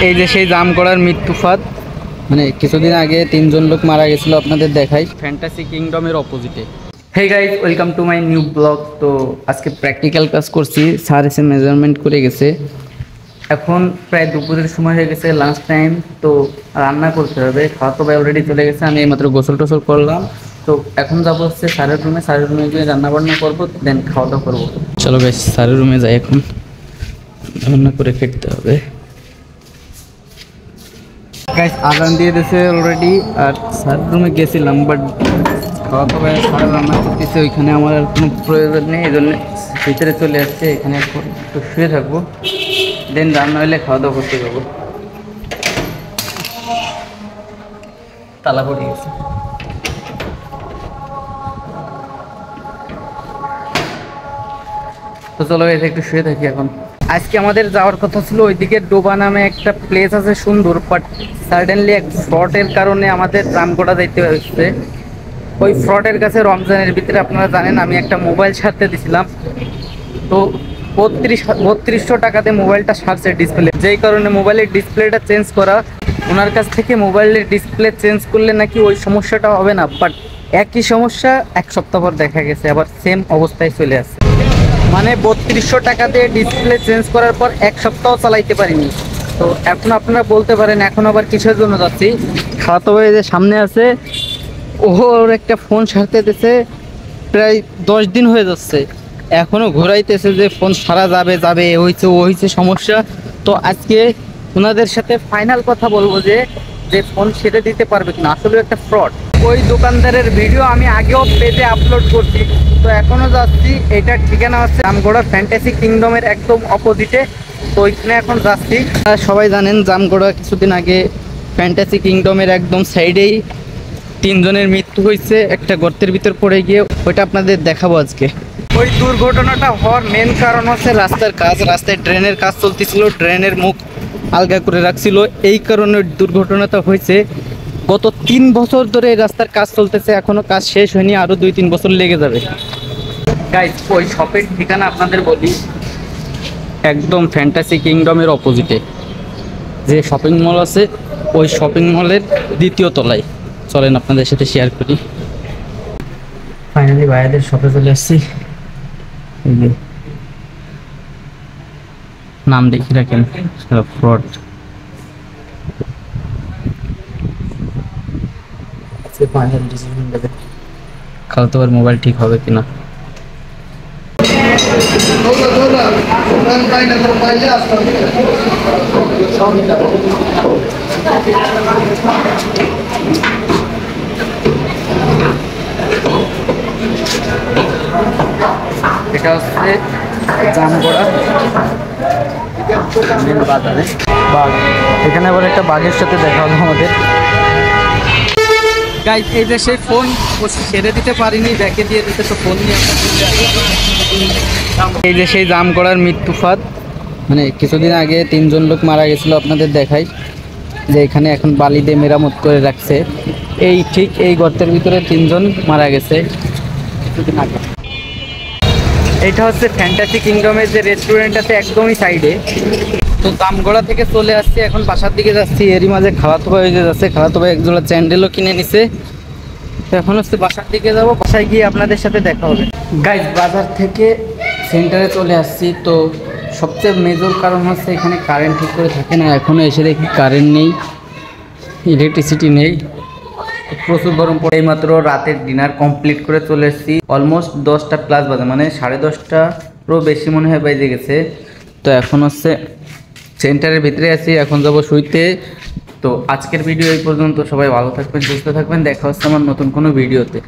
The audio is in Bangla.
এই যে সেই জামগড়ার মৃত্যুফাত, মানে কিছুদিন আগে 3জন লোক মারা গেছিল, আপনাদের দেখাই ফ্যান্টাসি কিংডমের অপোজিটে। Hey guys, welcome to my new blog. তো আজকে প্র্যাকটিক্যাল কাজ করছি, স্যার এসে মেজারমেন্ট করে গেছে। এখন প্রায় দুপুরের সময় হয়ে গেছে, লাঞ্চ টাইম। তো রান্না করতে হবে, খাওয়া তো ভাই অলরেডি চলে গেছে, আমি এইমাত্র গোসল টোসল করলাম। তো এখন যাবো হচ্ছে স্যারের রুমে, স্যারের রুমে গিয়ে রান্না বান্না করবো, দেন খাওয়া দাওয়া করবো। চলো গাইজ স্যারের রুমে যাই, এখন রান্না করে খেতে হবে। গাইস আজান দিয়ে দিয়েছে অলরেডি, আর স্যার রুমে গেছিলাম, বাট খাওয়া তো ভাই স্যার রান্না করতেছে, ওইখানে আমার আর কোনো প্রয়োজন নেই, এই জন্য ভিতরে চলে আসছে। এখানে এখন একটু শুয়ে থাকবো, দেন রান্না হলে খাওয়া দাওয়া করতে যাবো। তালা পড়ে গেছে। তো চলো এসে একটু শুয়ে থাকি এখন। আজকে আমাদের যাওয়ার কথা ছিল ওইদিকে, ডোবা নামে একটা প্লেস আছে সুন্দর, বাট সাডেনলি এক ফ্রডের কারণে আমাদের জামগড়া যাইতে হচ্ছে। ওই ফ্রডের কাছে রমজানের ভিতরে আপনারা জানেন আমি একটা মোবাইল সারতে দিছিলাম, তো 3200 টাকাতে মোবাইলটা সারছে ডিসপ্লে, যেই কারণে মোবাইলের ডিসপ্লেটা চেঞ্জ করা। ওনার কাছ থেকে মোবাইলের ডিসপ্লে চেঞ্জ করলে নাকি ওই সমস্যাটা হবে না, বাট একই সমস্যা এক সপ্তাহ পর দেখা গেছে আবার সেম অবস্থায় চলে আসছে। মানে 3200 টাকা দিয়ে ডিসপ্লে চেঞ্জ করার পর এক সপ্তাহ চালাইতে পারিনি। তো এখন আপনারা বলতে পারেন এখন আবার কিসের জন্য যাচ্ছি। খাওয়াতে হবে যে সামনে আছে, ওর একটা ফোন সারতে দিতেছে, প্রায় 10 দিন হয়ে যাচ্ছে, এখনও ঘোরাইতেছে যে ফোন সারা যাবে যাবে, হয়েছে ও হয়েছে সমস্যা। তো আজকে ওনাদের সাথে ফাইনাল কথা বলবো যে যে ফোন সেরে দিতে পারবে কিনা, আসলে একটা ফ্রড। ওই দোকানদারের ভিডিও আমি আগেও পেজে আপলোড করছি, তো এখনও যাচ্ছি। এটার ঠিকানা হচ্ছে জামগড়া ফ্যান্টাসি কিংডমের একদম অপোজিটে, তো ওইখানে এখন যাচ্ছি। সবাই জানেন জামগড়া কিছুদিন আগে ফ্যান্টাসি কিংডমের একদম সাইডেই 3জনের মৃত্যু হয়েছে একটা গর্তের ভিতর পড়ে গিয়ে, ওইটা আপনাদের দেখাবো আজকে। ওই দুর্ঘটনাটা হওয়ার মেন কারণ হচ্ছে রাস্তার কাজ, রাস্তায় ড্রেনের কাজ চলতেছিল, ড্রেনের মুখ আলগা করে রাখছিল, এই কারণে দুর্ঘটনাটা হয়েছে। গত 3 বছর ধরে এই রাস্তার কাজ চলতেছে, এখনো কাজ শেষ হয়নি, আরও 2-3 বছর লেগে যাবে। গাইজ ওই শপের ঠিকানা আপনাদের বলি, একদম ফ্যান্টাসি কিংডমের অপোজিটে যে শপিং মল আছে, ওই শপিং মলের 2য় তলায়। চলেন আপনাদের সাথে শেয়ার করি। ফাইনালি ভাইয়াদের শপে চলে আসছি। নাম দেখি রাখেন, ফ্রড। খালতো আর মোবাইল ঠিক হবে কিনা। এটা হচ্ছে জামগড়া মেন বাজারে বাঘ, এখানে আবার একটা বাঘের সাথে দেখা হলো আমাদের। গাইস এই যে সেই ফোন ছেড়ে দিতে পারিনি, ব্যাকে দিয়ে দিতে, তো ফোন নিয়ে এই যে সেই জামগড়ার মৃত্যুফাত, মানে কিছুদিন আগে 3জন লোক মারা গেছিল, আপনাদের দেখাই যে এখানে এখন বালি দিয়ে মেরামত করে রাখছে। এই ঠিক এই গর্তের ভিতরে 3জন মারা গেছে কিছুদিন আগে। এইটা হচ্ছে ফ্যান্টাসি কিংডমের যে রেস্টুরেন্ট আছে একদমই সাইডে। তো জামগড়া থেকে চলে আসছি, এখন বাসার দিকে যাচ্ছি। এরই মাঝে খালাতো ভাই হয়ে যাচ্ছে, খালাতো ভাই একজোড়া চ্যান্ডেলও কিনে নিছে। তো এখন হচ্ছে বাসার দিকে যাবো, বাসায় গিয়ে আপনাদের সাথে দেখা হবে। গাইজ বাজার থেকে সেন্টারে চলে আসছি, তো সবচেয়ে মেজর কারণ হচ্ছে এখানে কারেন্ট ঠিক করে থাকে না। এখনও এসে দেখি কারেন্ট নেই, ইলেকট্রিসিটি নেই, প্রচুর গরম পড়ে। এইমাত্র রাতের ডিনার কমপ্লিট করে চলে এসেছি, অলমোস্ট 10টা প্লাস বাজে, মানে 10:30টারও বেশি মনে হয় বেজে গেছে। তো এখন হচ্ছে সেন্টারের ভিতরে আছি, এখন যাবো শুইতে। তো আজকের ভিডিও এই পর্যন্ত, সবাই ভালো থাকবেন, সুস্থ থাকবেন, দেখা হচ্ছে আমার নতুন কোনো ভিডিওতে।